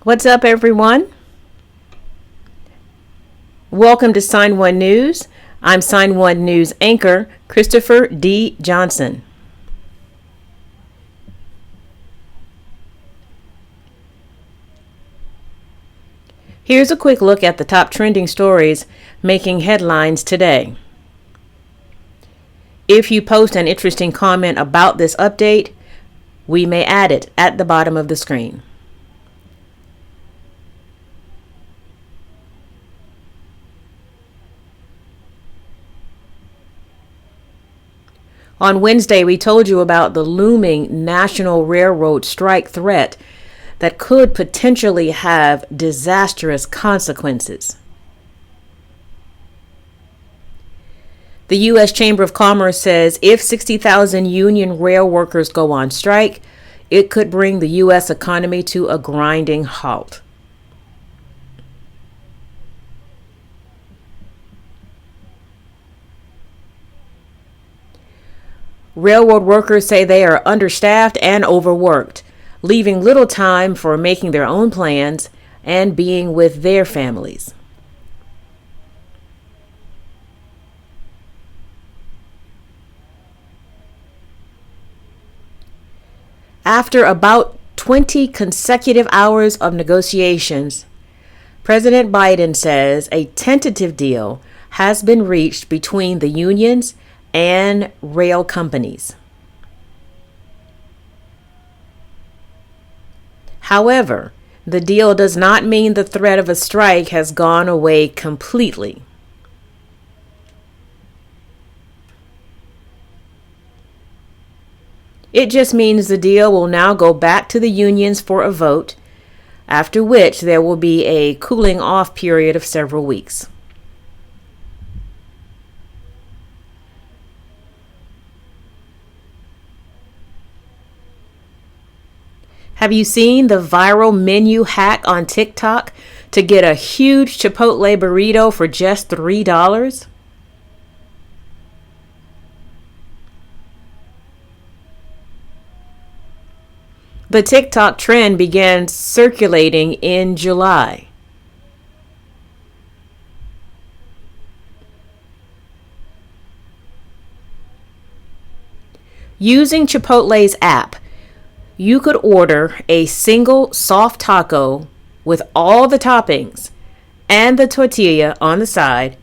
What's up, everyone? Welcome to Sign1News. I'm Sign1News anchor Christopher D. Johnson. Here's a quick look at the top trending stories making headlines today. If you post an interesting comment about this update, we may add it at the bottom of the screen. On Wednesday, we told you about the looming National Railroad strike threat that could potentially have disastrous consequences. The U.S. Chamber of Commerce says if 60,000 union rail workers go on strike, it could bring the U.S. economy to a grinding halt. Railroad workers say they are understaffed and overworked, leaving little time for making their own plans and being with their families. After about 20 consecutive hours of negotiations, President Biden says a tentative deal has been reached between the unions and rail companies. However, the deal does not mean the threat of a strike has gone away completely. It just means the deal will now go back to the unions for a vote, after which there will be a cooling off period of several weeks. Have you seen the viral menu hack on TikTok to get a huge Chipotle burrito for just $3? The TikTok trend began circulating in July. Using Chipotle's app, you could order a single soft taco with all the toppings and the tortilla on the side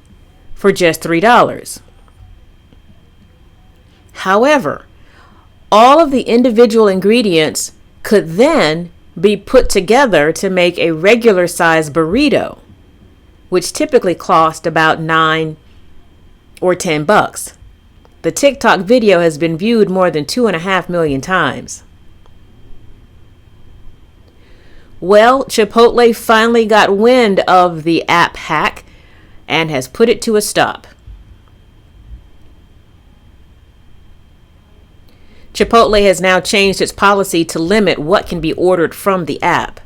for just $3. However, all of the individual ingredients could then be put together to make a regular size burrito, which typically cost about $9 or $10. The TikTok video has been viewed more than 2.5 million times. Well, Chipotle finally got wind of the app hack and has put it to a stop. Chipotle has now changed its policy to limit what can be ordered from the app.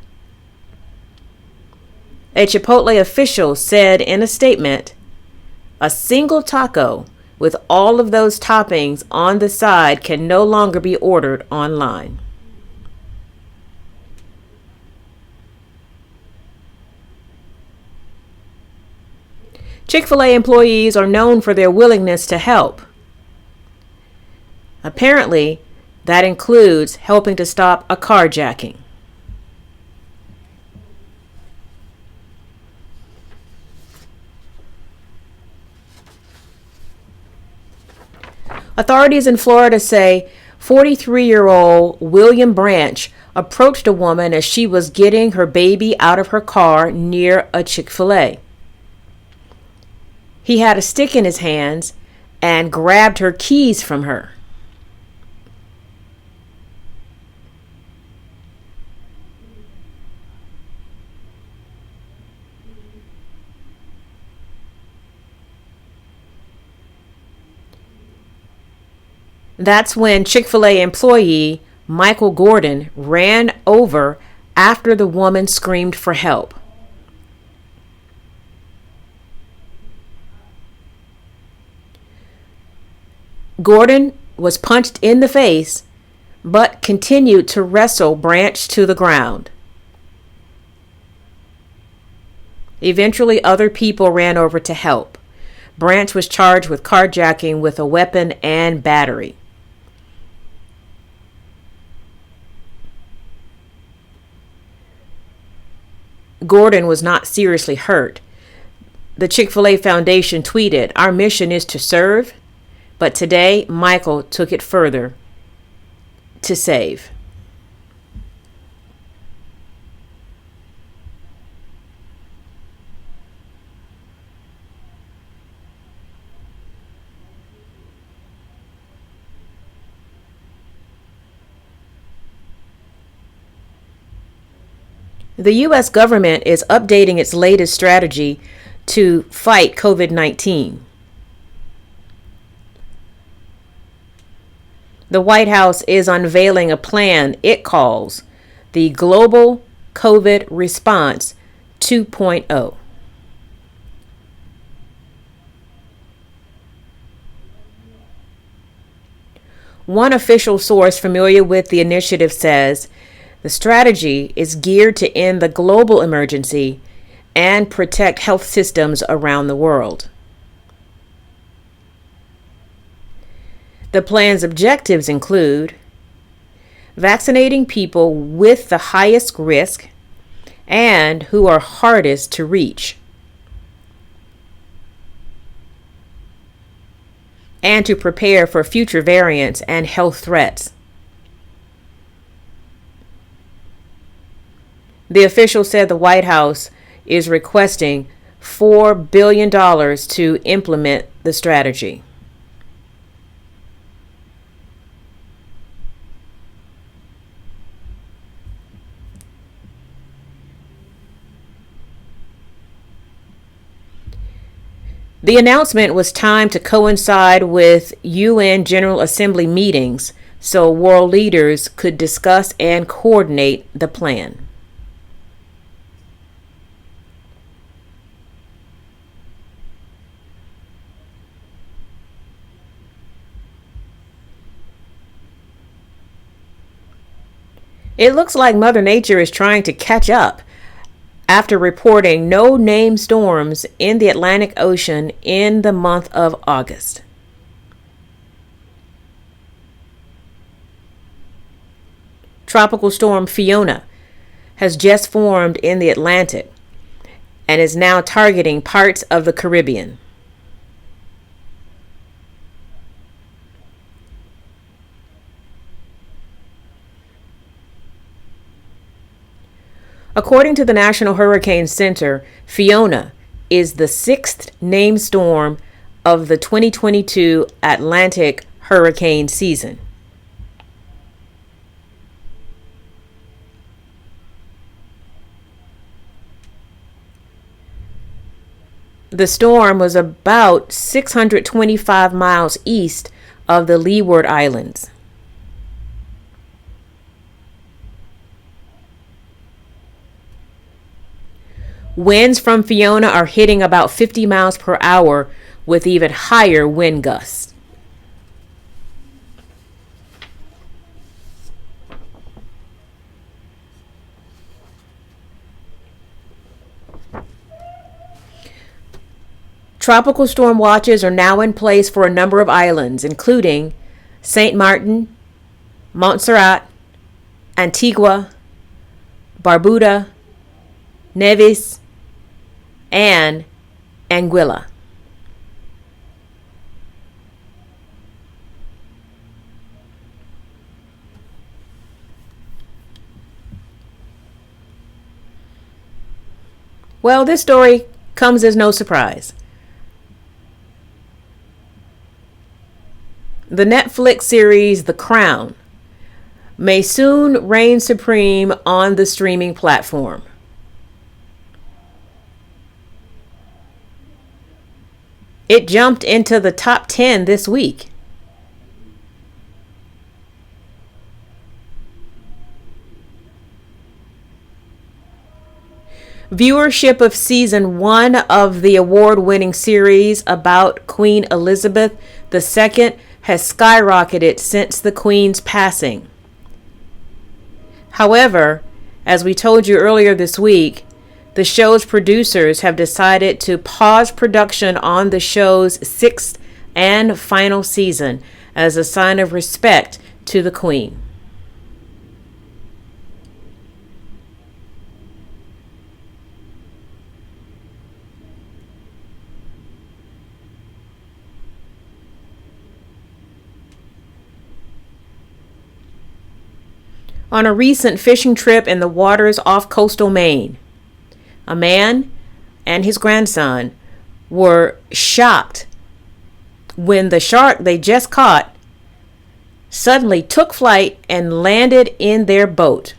A Chipotle official said in a statement, "A single taco with all of those toppings on the side can no longer be ordered online." Chick-fil-A employees are known for their willingness to help. Apparently, that includes helping to stop a carjacking. Authorities in Florida say 43-year-old William Branch approached a woman as she was getting her baby out of her car near a Chick-fil-A. He had a stick in his hands and grabbed her keys from her. That's when Chick-fil-A employee Michael Gordon ran over after the woman screamed for help. Gordon was punched in the face, but continued to wrestle Branch to the ground. Eventually, other people ran over to help. Branch was charged with carjacking with a weapon and battery. Gordon was not seriously hurt. The Chick-fil-A Foundation tweeted, "Our mission is to serve," but today Michael took it further to save. The U.S. government is updating its latest strategy to fight COVID-19. The White House is unveiling a plan it calls the Global COVID Response 2.0. One official source familiar with the initiative says the strategy is geared to end the global emergency and protect health systems around the world. The plan's objectives include vaccinating people with the highest risk and who are hardest to reach, and to prepare for future variants and health threats. The official said the White House is requesting $4 billion to implement the strategy. The announcement was timed to coincide with UN General Assembly meetings so world leaders could discuss and coordinate the plan. It looks like Mother Nature is trying to catch up after reporting no named storms in the Atlantic Ocean in the month of August. Tropical storm Fiona has just formed in the Atlantic and is now targeting parts of the Caribbean. According to the National Hurricane Center, Fiona is the sixth named storm of the 2022 Atlantic hurricane season. The storm was about 625 miles east of the Leeward Islands. Winds from Fiona are hitting about 50 miles per hour with even higher wind gusts. Tropical storm watches are now in place for a number of islands, including Saint Martin, Montserrat, Antigua, Barbuda, Nevis, and Anguilla. Well, this story comes as no surprise. The Netflix series The Crown may soon reign supreme on the streaming platform. It jumped into the top 10 this week. Viewership of season 1 of the award-winning series about Queen Elizabeth II has skyrocketed since the Queen's passing. However, as we told you earlier this week, the show's producers have decided to pause production on the show's 6th and final season as a sign of respect to the Queen. On a recent fishing trip in the waters off coastal Maine, a man and his grandson were shocked when the shark they just caught suddenly took flight and landed in their boat.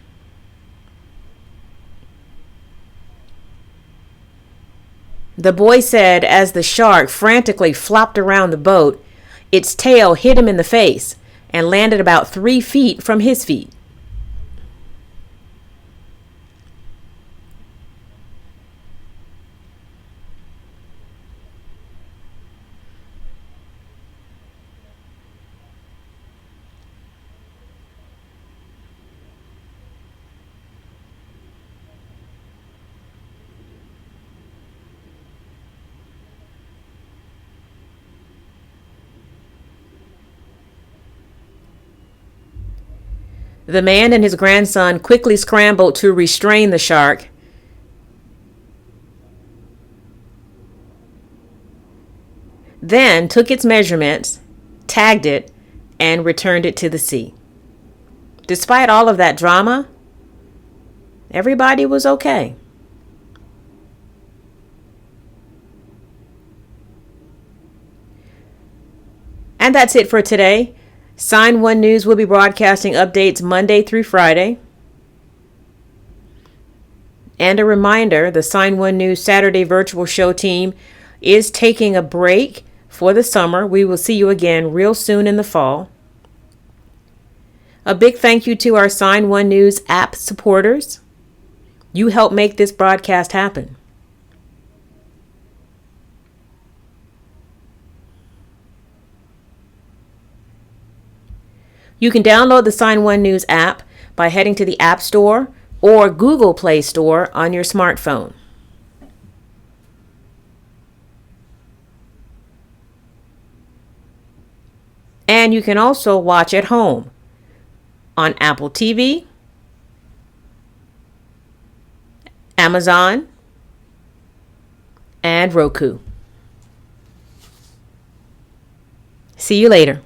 The boy said as the shark frantically flopped around the boat, its tail hit him in the face and landed about 3 feet from his feet. The man and his grandson quickly scrambled to restrain the shark. Then took its measurements, tagged it, and returned it to the sea. Despite all of that drama, everybody was okay. And that's it for today. Sign1News will be broadcasting updates Monday through Friday. And a reminder, the Sign1News Saturday virtual show team is taking a break for the summer. We will see you again real soon in the fall. A big thank you to our Sign1News app supporters. You help make this broadcast happen. You can download the Sign1News app by heading to the App Store or Google Play Store on your smartphone. And you can also watch at home on Apple TV, Amazon, and Roku. See you later.